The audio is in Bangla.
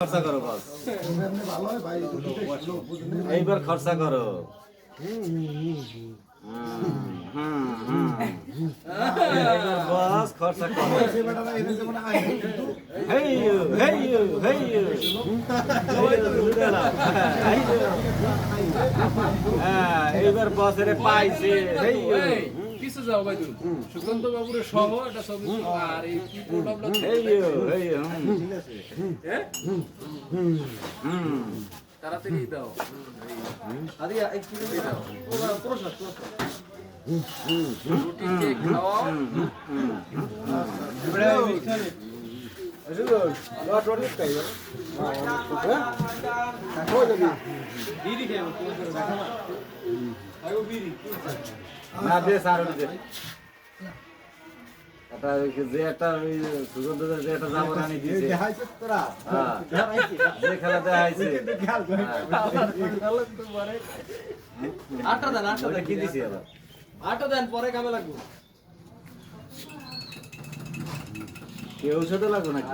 খরচা করো বস এইবার খরচা করো এইবার বস খরচা করো এইবার বসের পাইছে কিছু যাও ভাই তুমি সুকান্ত বাবুর সহ একটা ছবি আর এই কি প্রবলেম তাড়াতাড়ি দাও আরে এক কিলো দাও প্রসাদ রুটি কেক খাও না দে স্যার দে এটা যে একটা সুগন্ধ যে একটা জাবরানি দিয়েছে দেখাইছে তোরা হ্যাঁ যে খেলা দেখাইছে আটটা দেন কি দিছি আবার আটটা দেন পরে কামে লাগবে কেউ ছোট লাগবে নাকি